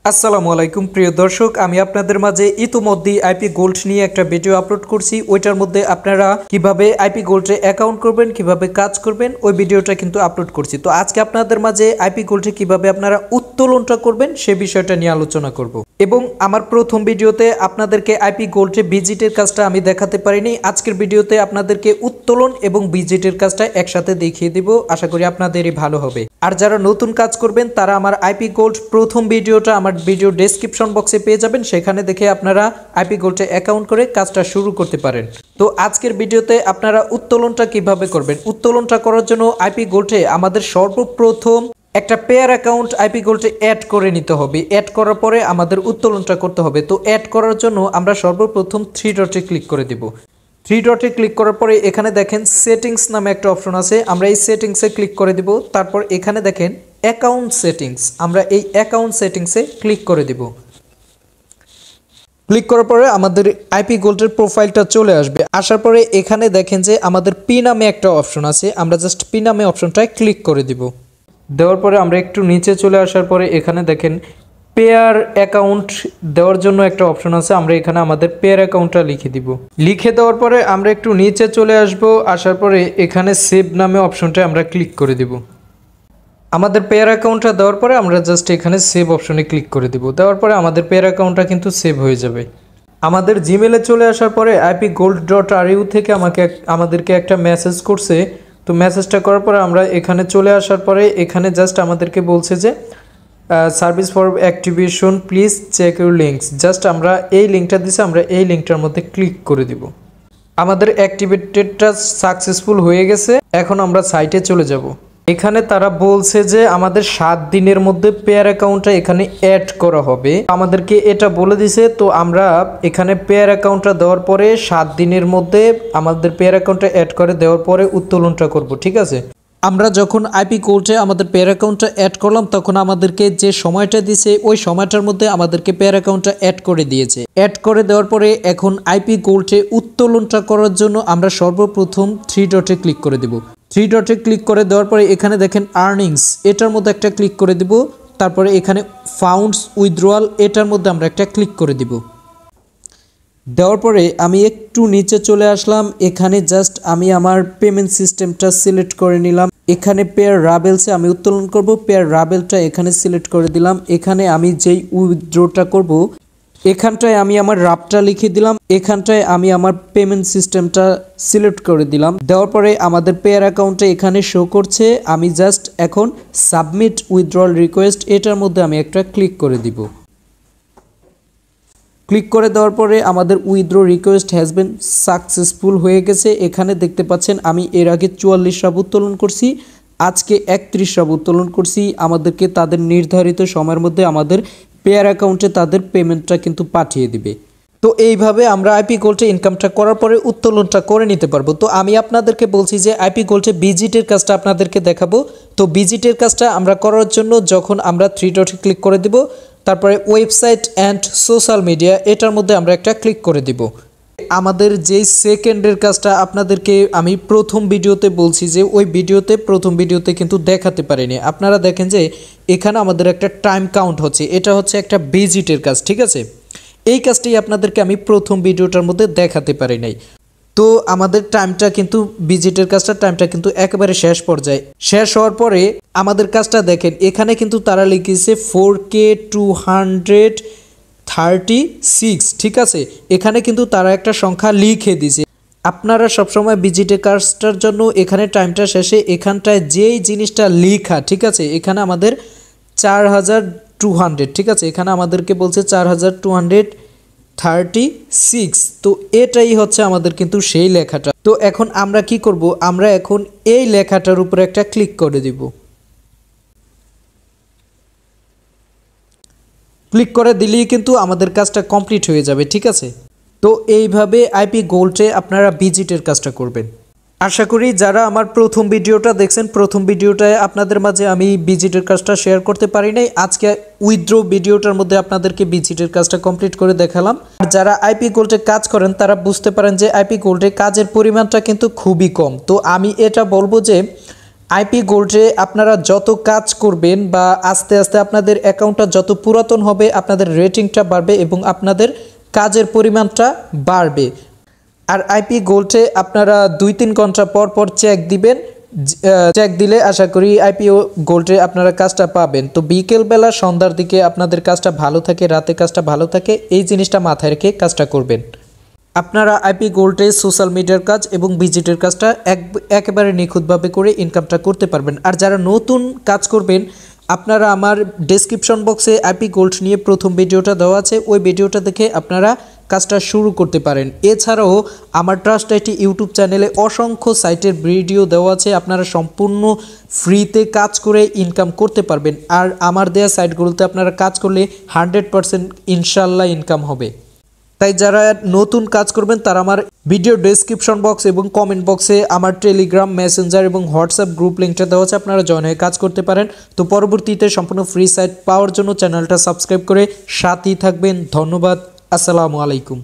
আসসালামু আলাইকুম প্রিয় দর্শক, আমি আপনাদের মাঝে ইতিমধ্যে আইপি গোল্ড নিয়ে একটা ভিডিও আপলোড করছি। ওইটার মধ্যে আপনারা কিভাবে আইপি গোল্ডে অ্যাকাউন্ট করবেন, কিভাবে কাজ করবেন, ওই ভিডিওটা কিন্তু আপলোড করছি। তো আজকে আপনাদের মাঝে আইপি গোল্ডে কিভাবে আপনারা উত্তোলনটা করবেন সে বিষয়টা নিয়ে আলোচনা করব। এবং আমার প্রথম ভিডিওতে আপনাদেরকে আইপি গোল্ডে ভিজিটের কাজটা আমি দেখাতে পারিনি। আজকের ভিডিওতে আপনাদেরকে উত্তোলন এবং ভিজিটের কাজটা একসাথে দেখিয়ে দিব। আশা করি আপনাদেরই ভালো হবে। আর যারা নতুন কাজ করবেন তারা আমার আইপি গোল্ড প্রথম ভিডিওটা আমার ভিডিও ডেসক্রিপশন বক্সে পেয়ে যাবেন, সেখানে দেখে আপনারা আইপি গোল্ডে অ্যাকাউন্ট করে কাজটা শুরু করতে পারেন। তো আজকের ভিডিওতে আপনারা উত্তোলনটা কিভাবে করবেন। উত্তোলনটা করার জন্য আইপি গোল্ডে আমাদের সর্বপ্রথম একটা পেয়ার অ্যাকাউন্ট আইপি গোল্ডে অ্যাড করে নিতে হবে। অ্যাড করার পরে আমাদের উত্তোলনটা করতে হবে। তো অ্যাড করার জন্য আমরা সর্বপ্রথম থ্রি ডটে ক্লিক করে দিব। থ্রি ডটে ক্লিক করার পরে এখানে দেখেন সেটিংস নামে একটা অপশন আছে, আমরা এই সেটিংসে ক্লিক করে দিব। তারপর এখানে দেখেন অ্যাকাউন্ট সেটিংস, আমরা এই অ্যাকাউন্ট সেটিংসে ক্লিক করে দিব। ক্লিক করার পরে আমাদের আইপি গোল্ডের প্রোফাইলটা চলে আসবে। আসার পরে এখানে দেখেন যে আমাদের পি নামে একটা অপশন আছে, আমরা জাস্ট পি নামে অপশনটায় ক্লিক করে দিব। দেওয়ার পরে আমরা একটু নিচে চলে আসার পরে এখানে দেখেন পেয়ার অ্যাকাউন্ট দেওয়ার জন্য একটা অপশন আছে, আমরা এখানে আমাদের পেয়ার অ্যাকাউন্টটা লিখে দিব। লিখে দেওয়ার পরে আমরা একটু নিচে চলে আসব। আসার পরে এখানে সেভ নামে অপশনটা আমরা ক্লিক করে দিব। আমাদের পেয়ার অ্যাকাউন্টটা দেওয়ার পরে আমরা জাস্ট এখানে সেভ অপশনে ক্লিক করে দিব। দেওয়ার পরে আমাদের পেয়ার অ্যাকাউন্টটা কিন্তু সেভ হয়ে যাবে। আমাদের জিমেলে চলে আসার পরে ipgold.ru থেকে আমাদেরকে একটা মেসেজ করছে। তো মেসেজটা করার পরে আমরা এখানে চলে আসার পরে এখানে জাস্ট আমাদেরকে বলছে যে service for activation please check your links. Just আমরা এই লিঙ্কটা দিছি, আমরা এই লিঙ্কটার মধ্যে ক্লিক করে দিব। আমাদের অ্যাক্টিভেটেডটা সাকসেসফুল হয়ে গেছে। এখন আমরা সাইটে চলে যাব। এখানে তারা বলছে যে আমাদের 7 দিনের মধ্যে পেয়ার অ্যাকাউন্টটা এখানে অ্যাড করা হবে, আমাদেরকে এটা বলে দিছে। তো আমরা এখানে পেয়ার অ্যাকাউন্টটা দেওয়ার পরে 7 দিনের মধ্যে আমাদের পেয়ার অ্যাকাউন্টটা অ্যাড করে দেওয়ার পরে উত্তোলনটা করব, ঠিক আছে। আমরা যখন আইপি গোল্ডে আমাদের পেয়ার অ্যাকাউন্টটা অ্যাড করলাম তখন আমাদেরকে যে সময়টা দিয়েছে ওই সময়টার মধ্যে আমাদেরকে পেয়ার অ্যাকাউন্টটা অ্যাড করে দিয়েছে। অ্যাড করে দেওয়ার পরে এখন আইপি গোল্ডে উত্তোলনটা করার জন্য আমরা সর্বপ্রথম থ্রি ডটে ক্লিক করে দেব। থ্রি ডটে ক্লিক করে দেওয়ার পরে এখানে দেখেন আর্নিংস, এটার মধ্যে একটা ক্লিক করে দিব। তারপরে এখানে ফাউন্ডস উইথড্রয়াল, এটার মধ্যে আমরা একটা ক্লিক করে দিব। দেওয়ার পরে আমি একটু নিচে চলে আসলাম। এখানে জাস্ট আমি আমার পেমেন্ট সিস্টেমটা সিলেক্ট করে নিলাম। এখানে পেয়ার রাবেলসে আমি উত্তোলন করব, পেয়ার রাবেলটা এখানে সিলেক্ট করে দিলাম। এখানে আমি যেই উইথড্রটা করব এখানটায় আমি আমার রাবটা লিখে দিলাম। এখানটায় আমি আমার পেমেন্ট সিস্টেমটা সিলেক্ট করে দিলাম। দেওয়ার পরে আমাদের পেয়ার অ্যাকাউন্টে এখানে শো করছে। আমি জাস্ট এখন সাবমিট উইথড্রল রিকোয়েস্ট, এটার মধ্যে আমি একটা ক্লিক করে দিব। ক্লিক করে দেওয়ার পরে আমাদের withdraw request has been successful হয়ে গেছে। এখানে দেখতে পাচ্ছেন আমি এর আগে 44 রাব উত্তোলন করছি, আজকে 31 রাব উত্তোলন করছি। আমাদেরকে তাদের নির্ধারিত সময়ের মধ্যে আমাদের পেয়ার অ্যাকাউন্টে তাদের পেমেন্টটা কিন্তু পাঠিয়ে দিবে। তো এইভাবে আমরা আইপি গোল্ডে ইনকামটা করার পরে উত্তোলনটা করে নিতে পারবো। তো আমি আপনাদেরকে বলছি যে আইপি গোল্ডে ভিজিটের কাজটা আপনাদেরকে দেখাবো। তো ভিজিটের কাজটা আমরা করার জন্য যখন আমরা থ্রি ডটে ক্লিক করে দিব, তারপরে ওয়েবসাইট অ্যান্ড সোশ্যাল মিডিয়া, এটার মধ্যে আমরা একটা ক্লিক করে দিব। আমাদের যেই সেকেন্ডের কাজটা আপনাদেরকে আমি প্রথম ভিডিওতে বলছি যে ওই প্রথম ভিডিওতে কিন্তু দেখাতে পারিনি। আপনারা দেখেন যে এখানে আমাদের একটা টাইম কাউন্ট হচ্ছে, এটা হচ্ছে একটা ভিজিটের কাজ, ঠিক আছে। এই কাজটাই আপনাদেরকে আমি প্রথম ভিডিওটার মধ্যে দেখাতে পারি নাই। তো আমাদের টাইমটা কিন্তু ভিজিটের কাজটা টাইমটা কিন্তু একেবারে শেষ পর্যায়ে শেষ হওয়ার পরে আমাদের কাজটা দেখেন এখানে কিন্তু তারা লিখেছে 4K 236, ঠিক আছে। এখানে কিন্তু তারা একটা সংখ্যা লিখে দিছে। আপনারা সবসময় ভিজিটের কাজটার জন্য এখানে টাইমটা শেষে এখানটায় যেই জিনিসটা লেখা, ঠিক আছে, এখানে আমাদের 4200, ঠিক আছে। এখানে আমাদেরকে বলছে 4236। তো এটাই হচ্ছে আমাদের কিন্তু সেই লেখাটা। তো এখন আমরা কি করব, আমরা এখন এই লেখাটার উপরে একটা ক্লিক করে দিব। ক্লিক করে দিলেই কিন্তু আমাদের কাজটা কমপ্লিট হয়ে যাবে, ঠিক আছে। তো এইভাবে আইপি গোল্ডে আপনারা ভিজিটের কাজটা করবেন। আশা করি যারা আমার প্রথম ভিডিওটা দেখছেন, প্রথম ভিডিওটায় আপনাদের মাঝে আমি ভিজিটের কাজটা শেয়ার করতে পারি নাই। আজকে উইথড্র ভিডিওটার মধ্যে আপনাদেরকে ভিজিটের কাজটা কমপ্লিট করে দেখালাম। আর যারা আইপি গোল্ডে কাজ করেন তারা বুঝতে পারেন যে আইপি গোল্ডে কাজের পরিমাণটা কিন্তু খুবই কম। তো আমি এটা বলবো যে আইপি গোল্ডে আপনারা যত কাজ করবেন বা আস্তে আস্তে আপনাদের অ্যাকাউন্টটা যত পুরাতন হবে আপনাদের রেটিংটা বাড়বে এবং আপনাদের কাজের পরিমাণটা বাড়বে। আর আইপি গোল্ডে আপনারা 2-3 ঘন্টা পর পর চেক দিবেন, চেক দিলে আশা করি আইপিও গোল্ডে আপনারা কাজটা পাবেন। তো বিকেলবেলা সন্ধ্যার দিকে আপনাদের কাজটা ভালো থাকে, রাতে কাজটা ভালো থাকে, এই জিনিসটা মাথায় রেখে কাজটা করবেন। আপনারা আইপি গোল্ডে সোশ্যাল মিডিয়ার কাজ এবং ভিজিটের কাজটা একেবারে নিখুঁতভাবে করে ইনকামটা করতে পারবেন। আর যারা নতুন কাজ করবেন আপনারা আমার ডেসক্রিপশন বক্সে আইপি গোল্ড নিয়ে প্রথম ভিডিওটা দেওয়া আছে, ওই ভিডিওটা দেখে আপনারা কাজটা শুরু করতে পারেন। এছাড়াও আমার ট্রাস্ট আইটি ইউটিউব চ্যানেলে অসংখ্য সাইটের ভিডিও দেওয়া আছে, আপনারা সম্পূর্ণ ফ্রিতে কাজ করে ইনকাম করতে পারবেন। আর আমার দেওয়া সাইটগুলোতে আপনারা কাজ করলে 100% ইনশাল্লাহ ইনকাম হবে। তাই যারা নতুন কাজ করবেন তারা আমার ভিডিও ডেসক্রিপশন বক্স এবং কমেন্ট বক্সে আমার টেলিগ্রাম, মেসেঞ্জার এবং হোয়াটসঅ্যাপ গ্রুপ লিঙ্কটা দেওয়া আছে, আপনারা জয়েন হয়ে কাজ করতে পারেন। তো পরবর্তীতে সম্পূর্ণ ফ্রি সাইট পাওয়ার জন্য চ্যানেলটা সাবস্ক্রাইব করে সাথেই থাকবেন। ধন্যবাদ। আসসালামু আলাইকুম।